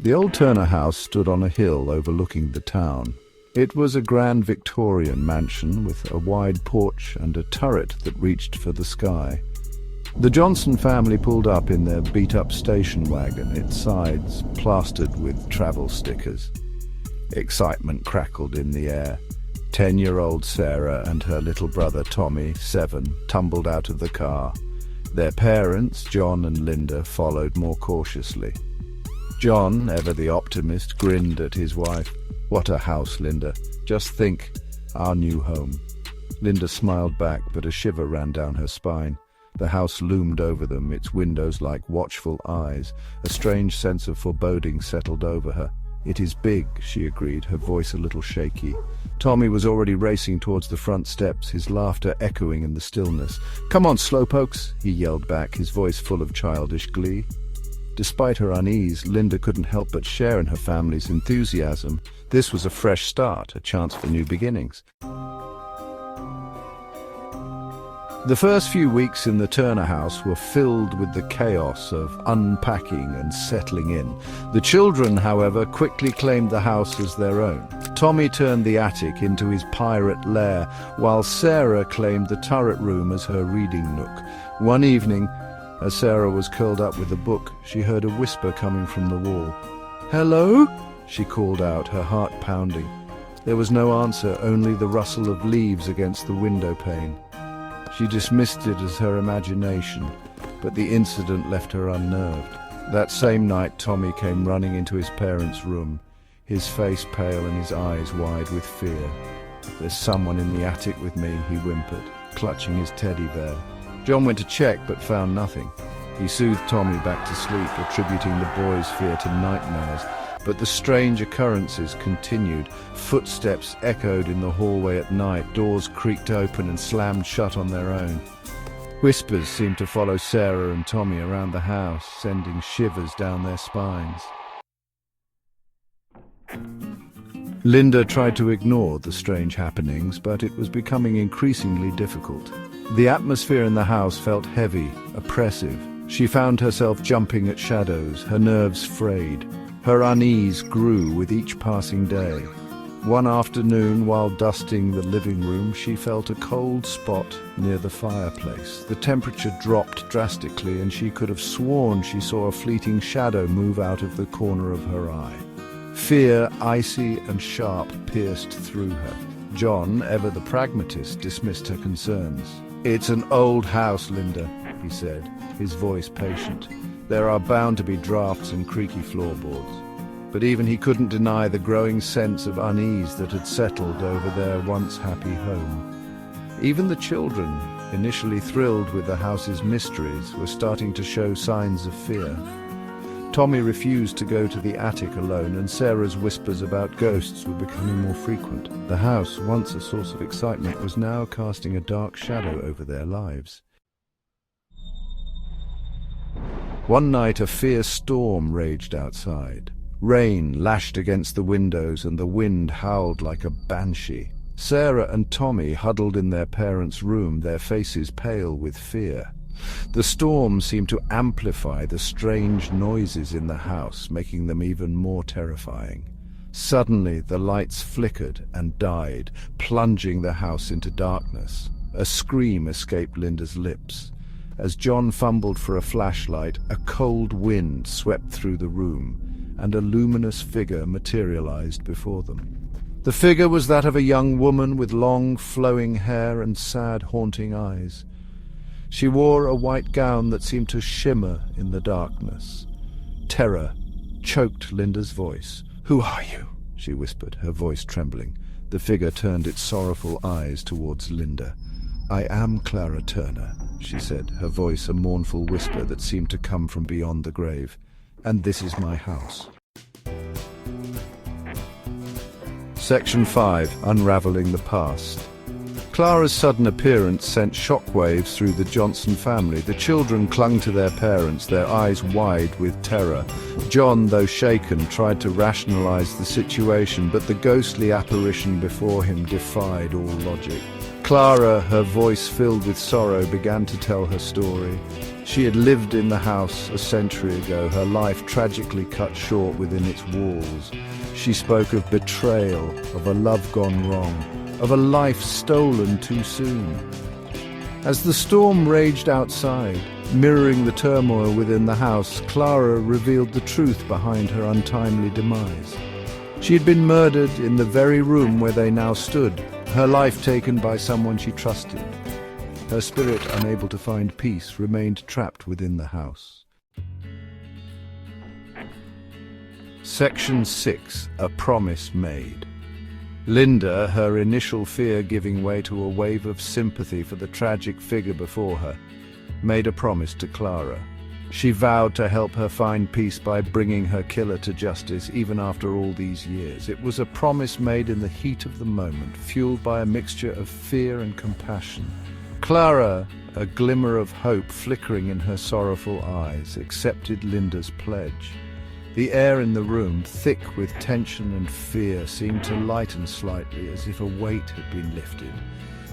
The old Turner house stood on a hill overlooking the town. It was a grand Victorian mansion with a wide porch and a turret that reached for the sky. The Johnson family pulled up in their beat-up station wagon, its sides plastered with travel stickers. Excitement crackled in the air. 10-year-old Sarah and her little brother Tommy, 7, tumbled out of the car. Their parents, John and Linda, followed more cautiously. John, ever the optimist, grinned at his wife. "What a house, Linda. Just think, our new home." Linda smiled back, but a shiver ran down her spine. The house loomed over them, its windows like watchful eyes. A strange sense of foreboding settled over her. "It is big," she agreed, her voice a little shaky. Tommy was already racing towards the front steps, his laughter echoing in the stillness. "Come on, slowpokes," he yelled back, his voice full of childish glee. Despite her unease, Linda couldn't help but share in her family's enthusiasm. This was a fresh start, a chance for new beginnings. The first few weeks in the Turner house were filled with the chaos of unpacking and settling in. The children, however, quickly claimed the house as their own. Tommy turned the attic into his pirate lair, while Sarah claimed the turret room as her reading nook. One evening, as Sarah was curled up with a book, she heard a whisper coming from the wall. "Hello?" she called out, her heart pounding. There was no answer, only the rustle of leaves against the window pane. She dismissed it as her imagination, but the incident left her unnerved. That same night, Tommy came running into his parents' room, his face pale and his eyes wide with fear. "There's someone in the attic with me," he whimpered, clutching his teddy bear. John went to check, but found nothing. He soothed Tommy back to sleep, attributing the boy's fear to nightmares. But the strange occurrences continued. Footsteps echoed in the hallway at night, doors creaked open and slammed shut on their own. Whispers seemed to follow Sarah and Tommy around the house, sending shivers down their spines. Linda tried to ignore the strange happenings, but it was becoming increasingly difficult. The atmosphere in the house felt heavy, oppressive. She found herself jumping at shadows, her nerves frayed. Her unease grew with each passing day. One afternoon, while dusting the living room, she felt a cold spot near the fireplace. The temperature dropped drastically, and she could have sworn she saw a fleeting shadow move out of the corner of her eye. Fear, icy and sharp, pierced through her. John, ever the pragmatist, dismissed her concerns. "It's an old house, Linda," he said, his voice patient. "There are bound to be drafts and creaky floorboards." But even he couldn't deny the growing sense of unease that had settled over their once happy home. Even the children, initially thrilled with the house's mysteries, were starting to show signs of fear. Tommy refused to go to the attic alone, and Sarah's whispers about ghosts were becoming more frequent. The house, once a source of excitement, was now casting a dark shadow over their lives. One night a fierce storm raged outside. Rain lashed against the windows and the wind howled like a banshee. Sarah and Tommy huddled in their parents' room, their faces pale with fear. The storm seemed to amplify the strange noises in the house, making them even more terrifying. Suddenly the lights flickered and died, plunging the house into darkness. A scream escaped Linda's lips. As John fumbled for a flashlight, a cold wind swept through the room, and a luminous figure materialized before them. The figure was that of a young woman with long, flowing hair and sad, haunting eyes. She wore a white gown that seemed to shimmer in the darkness. Terror choked Linda's voice. "Who are you?" she whispered, her voice trembling. The figure turned its sorrowful eyes towards Linda. "I am Clara Turner," she said, her voice a mournful whisper that seemed to come from beyond the grave. "And this is my house." Section 5. Unraveling the Past. Clara's sudden appearance sent shockwaves through the Johnson family. The children clung to their parents, their eyes wide with terror. John, though shaken, tried to rationalize the situation, but the ghostly apparition before him defied all logic. Clara, her voice filled with sorrow, began to tell her story. She had lived in the house a century ago, her life tragically cut short within its walls. She spoke of betrayal, of a love gone wrong, of a life stolen too soon. As the storm raged outside, mirroring the turmoil within the house, Clara revealed the truth behind her untimely demise. She had been murdered in the very room where they now stood, her life taken by someone she trusted. Her spirit, unable to find peace, remained trapped within the house. Section 6. A Promise Made. Linda, her initial fear giving way to a wave of sympathy for the tragic figure before her, made a promise to Clara. She vowed to help her find peace by bringing her killer to justice, even after all these years. It was a promise made in the heat of the moment, fueled by a mixture of fear and compassion. Clara, a glimmer of hope flickering in her sorrowful eyes, accepted Linda's pledge. The air in the room, thick with tension and fear, seemed to lighten slightly, as if a weight had been lifted.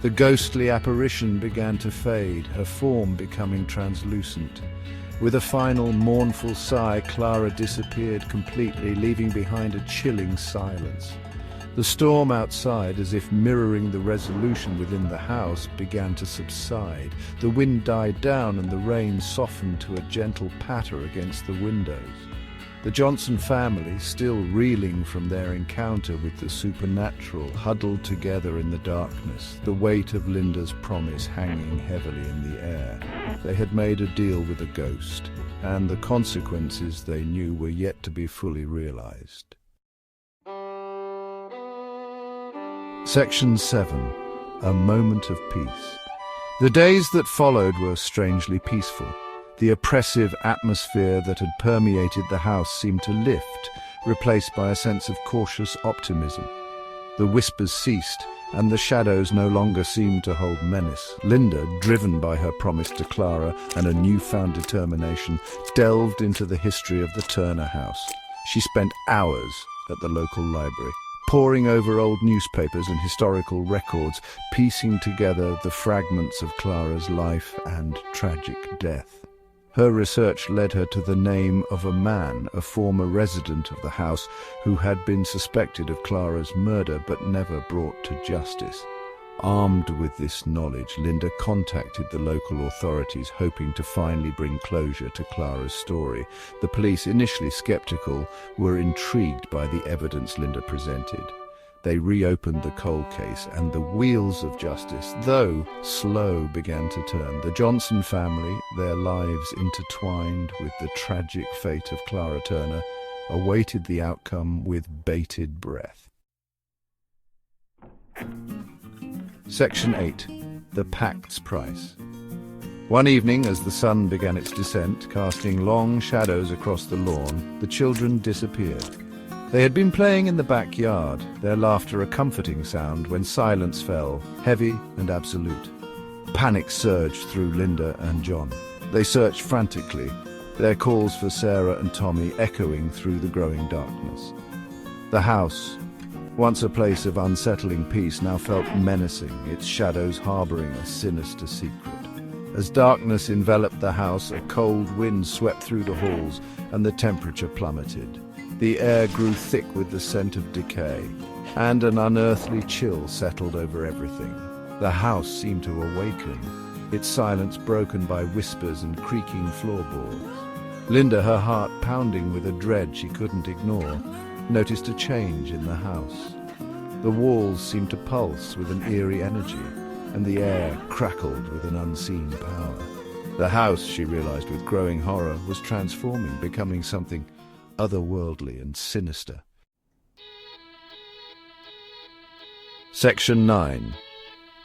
The ghostly apparition began to fade, her form becoming translucent. With a final mournful sigh, Clara disappeared completely, leaving behind a chilling silence. The storm outside, as if mirroring the resolution within the house, began to subside. The wind died down and the rain softened to a gentle patter against the windows. The Johnson family, still reeling from their encounter with the supernatural, huddled together in the darkness, the weight of Linda's promise hanging heavily in the air. They had made a deal with a ghost, and the consequences, they knew, were yet to be fully realized. Section 7. A Moment of Peace. The days that followed were strangely peaceful. The oppressive atmosphere that had permeated the house seemed to lift, replaced by a sense of cautious optimism. The whispers ceased, and the shadows no longer seemed to hold menace. Linda, driven by her promise to Clara and a newfound determination, delved into the history of the Turner house. She spent hours at the local library, poring over old newspapers and historical records, piecing together the fragments of Clara's life and tragic death. Her research led her to the name of a man, a former resident of the house, who had been suspected of Clara's murder but never brought to justice. Armed with this knowledge, Linda contacted the local authorities, hoping to finally bring closure to Clara's story. The police, initially skeptical, were intrigued by the evidence Linda presented. They reopened the cold case, and the wheels of justice, though slow, began to turn. The Johnson family, their lives intertwined with the tragic fate of Clara Turner, awaited the outcome with bated breath. Section 8. The Pact's Price. One evening, as the sun began its descent, casting long shadows across the lawn, the children disappeared. They had been playing in the backyard, their laughter a comforting sound, when silence fell, heavy and absolute. Panic surged through Linda and John. They searched frantically, their calls for Sarah and Tommy echoing through the growing darkness. The house, once a place of unsettling peace, now felt menacing, its shadows harboring a sinister secret. As darkness enveloped the house, a cold wind swept through the halls, and the temperature plummeted. The air grew thick with the scent of decay, and an unearthly chill settled over everything. The house seemed to awaken, its silence broken by whispers and creaking floorboards. Linda, her heart pounding with a dread she couldn't ignore, noticed a change in the house. The walls seemed to pulse with an eerie energy, and the air crackled with an unseen power. The house, she realized with growing horror, was transforming, becoming something otherworldly and sinister. Section 9.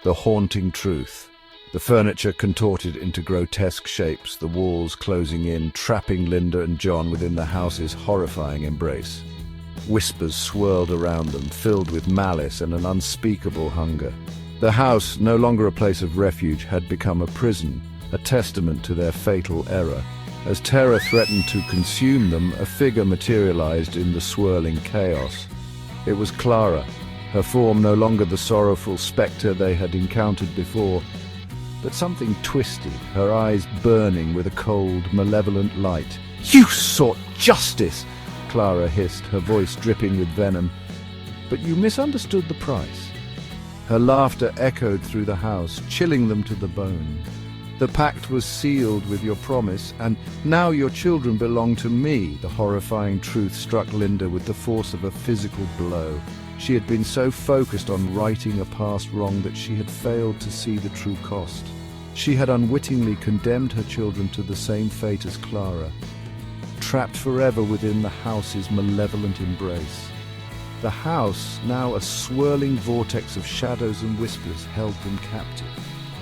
The Haunting Truth. The furniture contorted into grotesque shapes, the walls closing in, trapping Linda and John within the house's horrifying embrace. Whispers swirled around them, filled with malice and an unspeakable hunger. The house, no longer a place of refuge, had become a prison, a testament to their fatal error. As terror threatened to consume them, a figure materialized in the swirling chaos. It was Clara, her form no longer the sorrowful specter they had encountered before, But something twisted, her eyes burning with a cold, malevolent light. "You sought justice!" Clara hissed, her voice dripping with venom. "But you misunderstood the price." Her laughter echoed through the house, chilling them to the bone. "The pact was sealed with your promise, and now your children belong to me." The horrifying truth struck Linda with the force of a physical blow. She had been so focused on righting a past wrong that she had failed to see the true cost. She had unwittingly condemned her children to the same fate as Clara, trapped forever within the house's malevolent embrace. The house, now a swirling vortex of shadows and whispers, held them captive,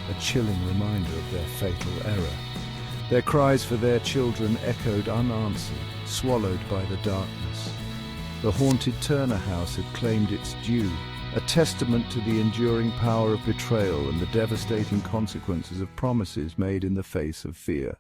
a chilling reminder of their fatal error. Their cries for their children echoed unanswered, swallowed by the darkness. The haunted Turner house had claimed its due, a testament to the enduring power of betrayal and the devastating consequences of promises made in the face of fear.